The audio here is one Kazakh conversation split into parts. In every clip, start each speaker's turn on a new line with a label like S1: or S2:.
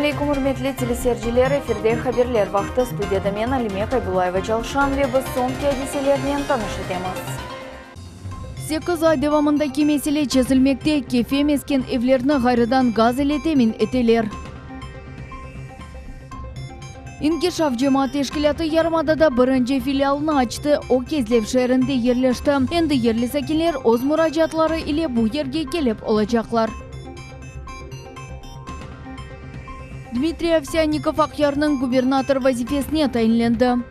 S1: алейкум, урметли телесерджилер, эфирде хаберлер вақты студияда мен Алиме Кайбулаева Жалшан вебі соңки әдеселерінен танышытеміз. 8 ай девамында кемеселе чезілмекте кефе мескен евлерні ғайрыдан газ елетемін етелер. Инкешав жемат тешкіляты Ярмадада бірінші филиалını açты, о кезлеп шәрінде ерлешті. Енді ерлі сәкелер оз мұражатлары иле бұл ерге келіп олачақлар. Дмитрий Овсянников Ақярның губернатор вазифесіне тайынленді.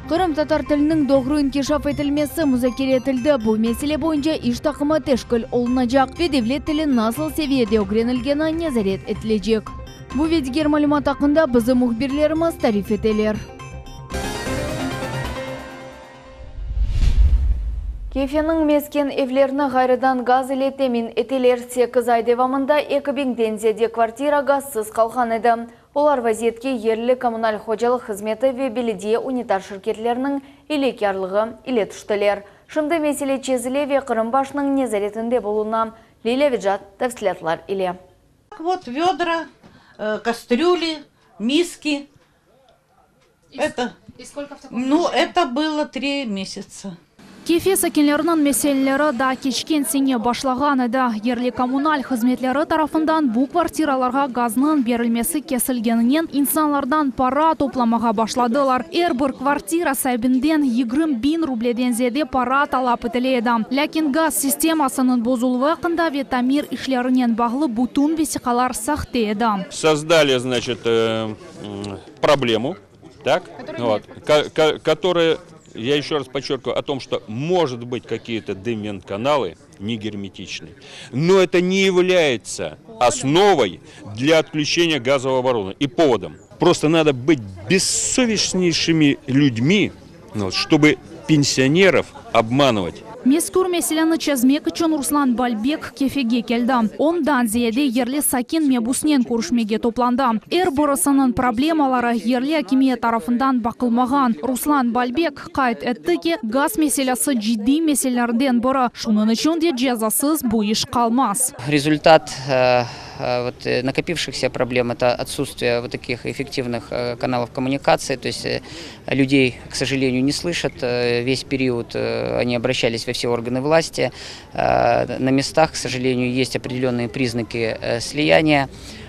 S1: Қырым татар тілінің доғру инкешаф етілмесі мұзакер етілді. Бұл меселе бойынша іш тақымы тешкіл олынacak ve devlet тілі насыл севиеде огренілгені незарет етілежек. Бұл ведігер малымат ақында бізді мұхбирлеріміз тариф етелер. Кефенің мескен евлеріні ғайрыдан газ елетемін етелер 8 ай девамында 2000 дензеде квартира газсыз қалған еді. Олар вазиетке ерлі коммуналь хожалық қызметі ве беледие унитар шіркетлерінің илекярлығы иле түштілер. Шымды меселе чезіле ве Қырым башының незаретінде болуына Лилия Виджат тәфсілетлар иле.
S2: Вот ведра, кастрюли, миски. Это было 3 месяца.
S3: Кефе сәкенлерінің мәселелері да кешкен сене башлаған еді. Ерлі коммуналь қызметлері тарафындан бұл квартираларға газның берілмесі кесілгенінен инсанлардан пара топламаға башладылар. Бір квартира сайбінден 20.000 рубледен зеде пара талап етіледі. Ләкин газ системасының бозулығы қында ветамир ішлерінен бағлы бутун весиқалар сақты еді.
S4: Создали, значит, проблему, так, которая... Я еще раз подчеркиваю о том, что может быть какие-то дым-вент-каналы не герметичны, но это не является основой для отключения газового оборудования и поводом. Просто надо быть бессовестнейшими людьми, чтобы пенсионеров обманывать.
S3: Мескур меселяны чезмек үшін Руслан Бальбек кефеге келді. Ондан зияде ерлі сакен мебуснен көрішмеге топланды. Бұрысының проблемалары ерлі әкемия тарафындан бақылмаған. Руслан Бальбек қайт әтті ке газ меселясы жидді меселерден бұры. Шунын үшін де жазасыз бұл еш қалмас.
S5: Результат накопившихся проблем — это отсутствие вот таких эффективных каналов коммуникации, то есть людей, к сожалению, не слышат. Весь период они обращались во все органы власти. На местах, к сожалению, есть определенные признаки слияния.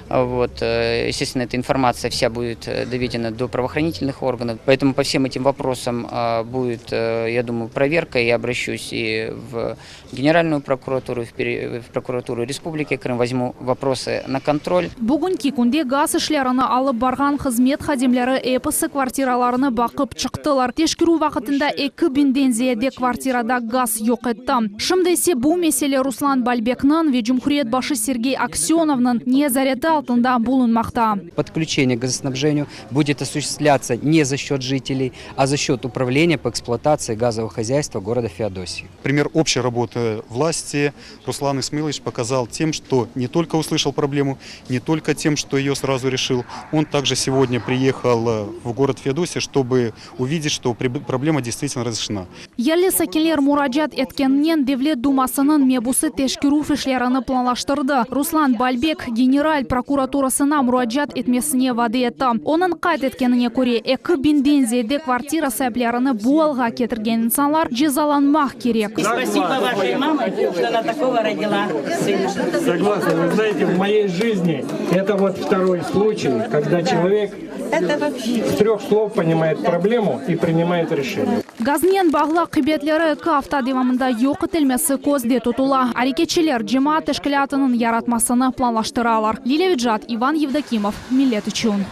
S5: Естественно, эта информация вся будет доведена до правоохранительных органов. Поэтому по всем этим вопросам будет, я думаю, проверка. Я обращусь и в Генеральную прокуратуру, в прокуратуру Республики Крым. Возьму вопросы на контроль.
S3: Бүгінгі күнде газ ішлеріні алып барған қызмет хадимлері эпысы квартираларыны бақып чықтылар. Тешкіру вақытында 2000 зияде квартирада газ жоқ етті. Шымдесе бұл меселе Руслан Бальбекнің ве Жұмхурет башы Сергей Аксеновның незареті
S6: Подключение к газоснабжению будет осуществляться не за счет жителей, а за счет управления по эксплуатации газового хозяйства города Феодосии.
S7: Пример общей работы власти Руслан Исмаилович показал тем, что не только услышал проблему, не только тем, что ее сразу решил. Он также сегодня приехал в город Феодосия, чтобы увидеть, что проблема действительно разрешена.
S3: Ерлі сәкелер мұражат еткеннен Девлет Думасының мебусы тешкіру фишлеріні планлаштырды. Руслан Бальбек генераль прокуратурасына мұражат етмесіне вады етті. Оның қайт еткеніне көре 2000 зеде квартира сәплеріні буалға кетірген инсанлар жезаланмақ керек.
S8: Спасибо вашей маме, что она такого родила сына.
S9: Согласна, вы знаете, в моей жизни это вот второй случай, когда человек с 3 слов понимает проблему и принимает решение.
S3: Газнен бағла қибетлері 2 hafta devamında yok etilmesi көзде тұтыла. Әрекетшілер жемат тәшкілатының яратмасыны планлаштыралар. Лилия Виджат, Иван Евдокимов, Миллет үшін.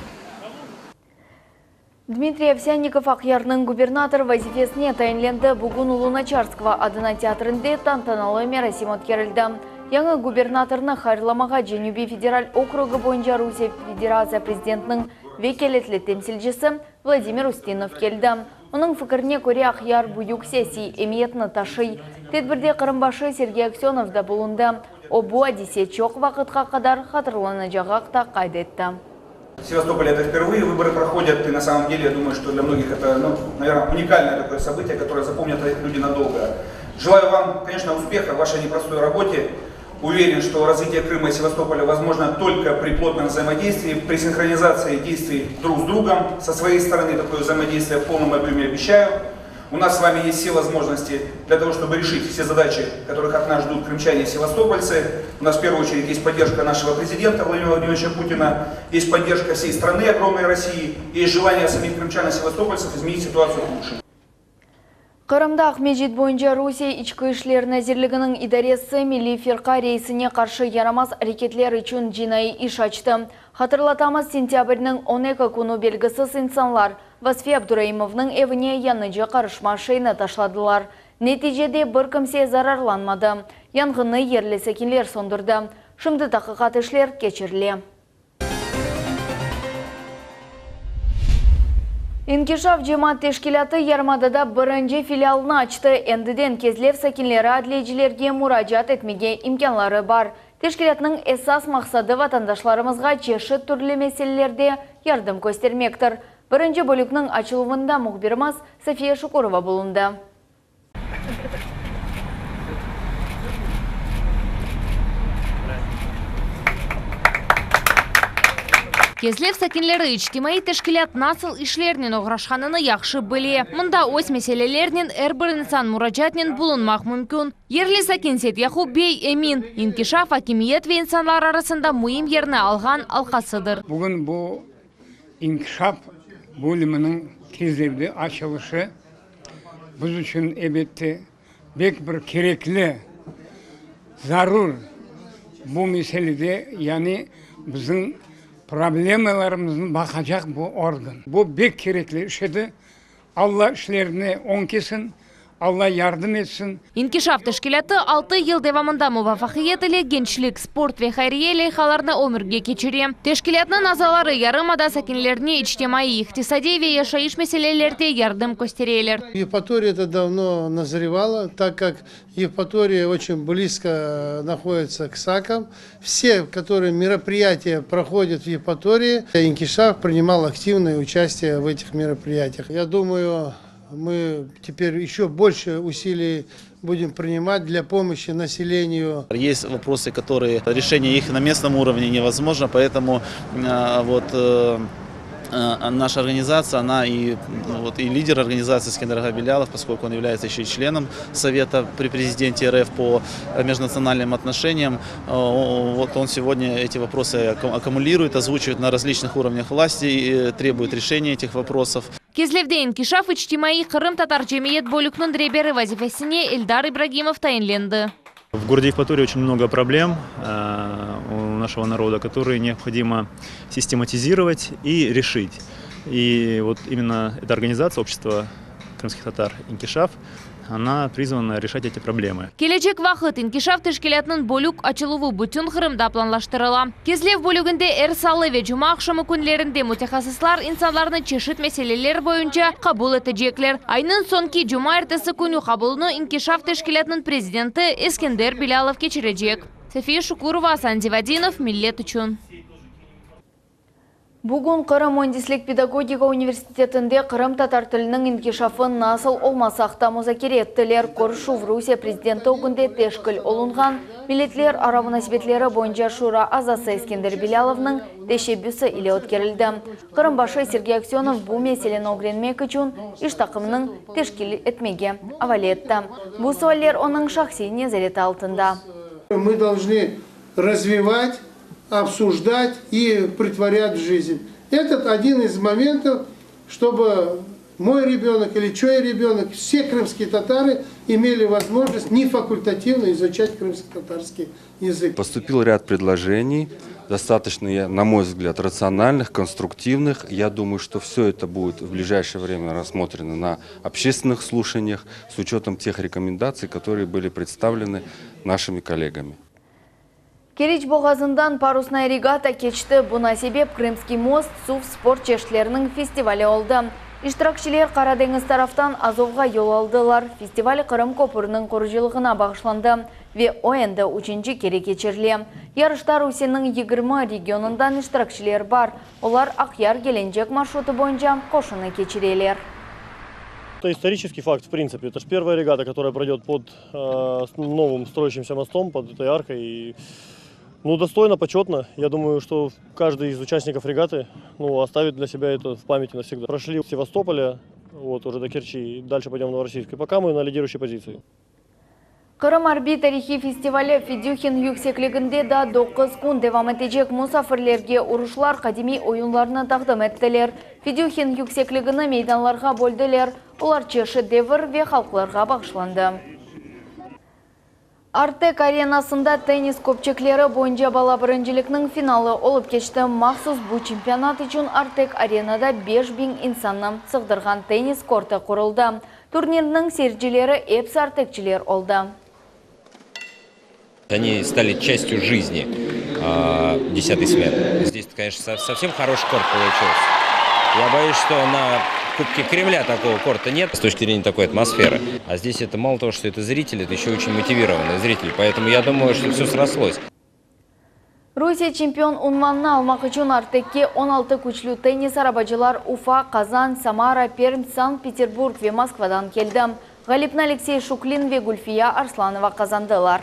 S1: Дмитрий Овсянников Ақярның губернатор вазифесіне тайынленді. Бүгін Луначарского адына театрында тантаналы мерасим өткерілді. Яңы губернаторны хайырламаға Женюби федераль округы бойынша Русия Федерация президентінің векелетлі темсілжісі Владимир Устинов келді. Оның фікіріне көре Ақяр бұйық сессий емиетіні ташый. Тедбірде Қырымбашы Сергей Аксенов да болынды. Обу әдесе чоқ вақытқа қадар қатырланacağақ қайды етті.
S10: В Севастополе это впервые, выборы проходят, и на самом деле, я думаю, что для многих это, наверное, уникальное такое событие, которое запомнят люди надолго. Желаю вам, конечно, успеха в вашей непростой работе. Уверен, что развитие Крыма и Севастополя возможно только при плотном взаимодействии, при синхронизации действий друг с другом. Со своей стороны такое взаимодействие в полном объеме обещаю. У нас с вами есть все возможности для того, чтобы решить все задачи, которых от нас ждут крымчане и севастопольцы. У нас в первую очередь есть поддержка нашего президента Владимира Владимировича Путина, есть поддержка всей страны, огромной России, есть желание самих крымчан и севастопольцев изменить ситуацию к лучшему.
S1: Қырымда Ахмеджит бойынша Русия ичкі ішлер нәзірлігінің идаресі милли фирқа рейсіне қаршы ярамас әрекетлер үшін жинайы иш açtı. Хатırlatамыз, сентябрьнің 12 күні белгісіз инсанлар Васфи Абдураимовның evіне яныжы қарышма шайны ташладылар. Нәтижеде бір кімсе зарарланмады. Янгыны ерлі сәкенлер сондырды. Шымды тақиқат ішлер кечірлі. Инкишаф жемат тешкилаты Ярмадада бірінші филиалны açtı. Эндіден кезлев сәкенлері адлейчілерге мұрajat етмеге имканлары бар. Тешкилатның esas мақсады ватандашларымызға чешет түрлі мәселелерде ярдым көстермектір. Бірінші бөлікнің açылуында мұхбирмас София Шукурова болынды.
S11: Кезлев сәкенлері ичтимаи тәшкилат насыл ишлерінен оғрашқаныны яқшы біле. Мұнда ось мәселелерінен әрбір инсан мұражатнен бұлынмақ мүмкін. Ерлі сәкенсет яху бей эмин. Инкишаф акимиет ве инсанлар арасында мұйым ерні алған алқасыдыр.
S12: Бүгін бұл инкишаф бөлімінің кезлевде ашылышы біз үшін әбетті бек бір кереклі, зарур бұл мәселеде, яғни біздің проблемаларымыздың бақачақ бұл орган. Бұл бек кереклі ішеді. Алла ішлеріне оң кесін, Алла ярдым етсін.
S11: Инкишаф тәшкилаты 6 ел девамында мувафақиет иле генчлік, спорт ве хайрие лейхаларны өмірге кечіре. Тәшкилатның азалары ярымада сәкенлеріне ичтимаи иқтисади ве яшайыш мәселелерде ярдым көстерелер.
S13: Евпатория это давно назревала, так как Евпатория очень близко находится к САКам. Все, которые мероприятия проходят в Евпатории, Инкишаф принимал активное участие в этих мероприятиях. Я думаю, мы теперь еще больше усилий будем принимать для помощи населению.
S14: Есть вопросы, которые решение их на местном уровне невозможно, поэтому наша организация, она и лидер организации Скендер Белялов, поскольку он является еще и членом Совета при президенте РФ по межнациональным отношениям, он сегодня эти вопросы аккумулирует, озвучивает на различных уровнях власти и требует решения этих вопросов.
S11: Кезлевде инкишаф ичтимаи Крым татар жемиет бөлікнің дребері вазифесіне Эльдар Ибрагимов тайынленді.
S15: В городе Евпатории очень много проблем у нашего народа, которые необходимо систематизировать и решить. И вот именно эта организация, общество крымских татар Инкишаф, она призвана решать эти проблемы.
S11: Келечек вақыт инкишаф тәшкилатының бөлік açылуы бүтін Крымда планлаштырыла. Кезлев бөлігінде әрсалы ве жұма ақшамы күнлерінде мутахассислар инсанларны чешет мәселелер бойынша қабыл етежеклер. Айнын сонки жұма әртесі күні қабылыны инкишаф тәшкилатының президенті Скендер Белялов кечірежек. София Шукурова, Асан Дивадинов, Миллет үшін.
S1: Бүгін Қырым Муандислік педагогика университетінде Қырым татар тілінің инкишафын насыл олмасақта музакире еттілер. Көршу в Русия президенті өкінде тешкіл олынған милетлер арабы насибетлері бойынша шура азасы Скендер Беляловның тешебюсі иле өткерілді. Қырым башы Сергей Аксенов бұл меселені огренмек үшін іш тақымның тешкіл етмеге авали етті. Бұл суаллер оның шахси незарет алтында.
S13: Мы должны развивать, обсуждать и притворять в жизнь. Это один из моментов, чтобы мой ребенок или чей ребенок, все крымские татары имели возможность не факультативно изучать крымско-татарский язык.
S16: Поступил ряд предложений, достаточно, на мой взгляд, рациональных, конструктивных. Я думаю, что все это будет в ближайшее время рассмотрено на общественных слушаниях с учетом тех рекомендаций, которые были представлены нашими коллегами.
S1: Кереч боғазындан парусная регата кечті. Бұна себеп Крымский мост сув спорт чешлерінің фестивалі олды. Иштиракчилер Қарадеңіз тарафтан Азовға yol алдылар. Фестиваль Қырым көпірінің құржылығына бағышланды ве ойынды үшінші кере кечерлі. Ярыштар Русияның 20 регионындан иштиракчилер бар. Олар Ақяр Геленджек маршруты бойынша қошыны кечерелер.
S17: Это исторический факт, в принципе. Это же первая регата, которая пройдет под новым строящимся мостом, под этой аркой. И, достойно, почетно. Я думаю, что каждый из участников регаты оставит для себя это в памяти навсегда. Прошли в Севастополя, уже до Керчи, и дальше пойдем в Новороссийск. И пока мы на лидирующей позиции.
S1: Кырым Арби тарихи фестивалі Федюхин yüksекligінде да 9 күн девам етecek мұсафирлерге урышлар қадими ойынларны тақдым еттілер. Федюхин yüksекligini мейданларға бөлділер, олар чеші девір ве халқларға бағышланды. Артек аренасында теннис көпчеклері бойынша бала біріншілікнің финалы олып кешті. Мақсус бұл чемпионат үшін Артек аренада 5000 insanны сығдырған теннис корты құрылды. Турнирінің серджілері эпс артекчілер олды.
S18: Они стали частью жизни 10-й смены. Здесь, конечно, совсем хороший корт получился. Я боюсь, что на Кубке Кремля такого корта нет с точки зрения такой атмосферы. А здесь это мало того, что это зрители, это еще очень мотивированные зрители. Поэтому я думаю, что все срослось.
S1: Rusya чемпион унманны алмақ үшін Артекке 16 күчлі теннис арабачылар Уфа, Казан, Самара, Пермь, Санкт-Петербург ве Москвадан келді. Галипна Алексей Шуклин ве Гульфия Арсланова казандылар.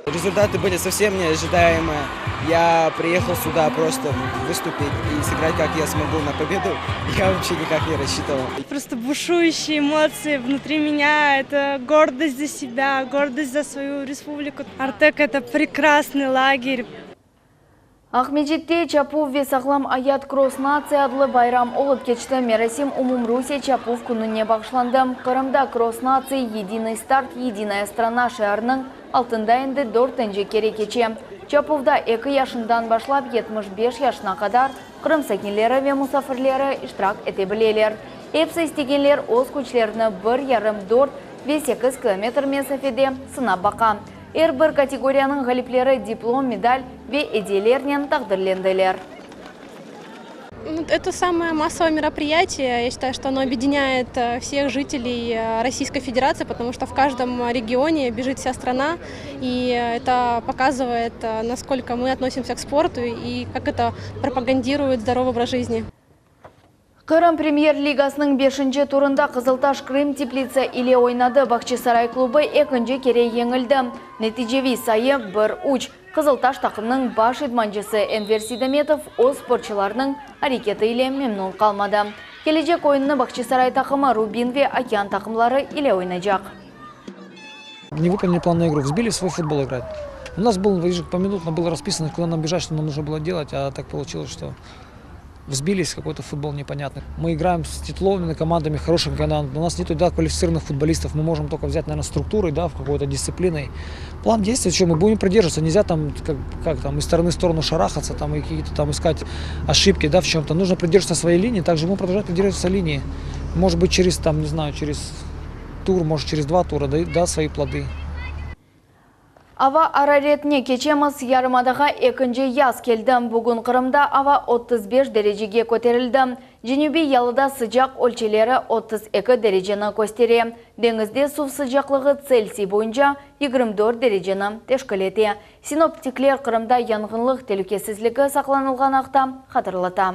S19: Результаты были совсем неожидаемые. Я приехал сюда просто выступить и сыграть, как я смогу, на победу. Я вообще никак не рассчитывал.
S20: Просто бушующие эмоции внутри меня. Это гордость за себя, гордость за свою республику. Артек – это прекрасный лагерь.
S1: Ахмеджетте Чапов ве сағлам аят кросс нация адлы байрам олып кечті. Мерасим умум Русия Чапов күніне бағышланды. Қырымда кросс нации единый старт, единая страна шеарның алтында енді 4-нче кере кече. Чаповда 2 яшындан башлап 75 яшына қадар Қырым сәкнелері ве мұсафирлері иштирак ете білелер. Эпсі істегенлер оз күчлеріні 1,5-4 ве 8 километр месафеде сынап бақа. Бір категорияның галиплері диплом, медаль ве эделернен тақдырленделер.
S20: Это самое массовое мероприятие. Я считаю, что оно объединяет всех жителей Российской Федерации, потому что в каждом регионе бежит вся страна. И это показывает, насколько мы относимся к спорту и как это пропагандирует здоровый образ жизни.
S1: Қырым премьер-лигасының 5-ші турында Қызылташ Крым Теплица иле ойнады. Бақчысарай клубы 2-ші кере еңілді. Нәтижеви сайы 1-3. Қызылташ тақымның баш идманчысы Энвер Сидометов оз спортшыларының әрекеті иле мемнун қалмады. Келечек ойынны Бақчысарай тақымы Рубин ве Океан тақымлары иле ойнайжақ.
S21: Не выполнили план на игру, взбили свой футбол играть. У нас было поминутно было расписано, куда нам бежать, что нам нужно было делать, а так получилось, что взбились, какой-то футбол непонятный. Мы играем с титулованными командами, хорошими командами. У нас нет квалифицированных футболистов. Мы можем только взять, наверное, структурой, в какой-то дисциплиной. План действий, что мы будем придерживаться. Нельзя там, из стороны в сторону шарахаться, и какие-то искать ошибки, в чем-то. Нужно придерживаться своей линии. Также мы продолжаем придерживаться линии. Может быть, через тур, может, через 2 тура даст свои плоды.
S1: Ава араретне кечеміз ярымадаға 2-ші яз келді. Бүгін Қырымда ава 35 дәрежеге көтерілді. Женюби ялыда sıcak өлчелері 32 дәрежені көстере. Деңізде су sıcaklығы Цельсий бойынша 24 дәрежені тешкілете. Синоптиклер Қырымда янгынлық телекесізлігі сақланылған ақта қатырлыта.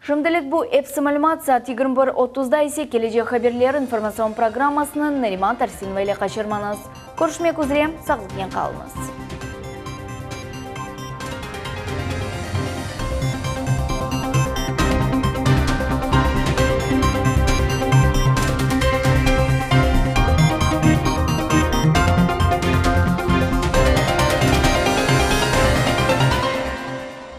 S1: Шымдылық бұл эпсі мәлімат саат 21:30-да есе кележе хаберлер информацион программасының Нариман Тарсинова еле қашырманыз. Көршмек үзіре, сағылықен қалыңыз.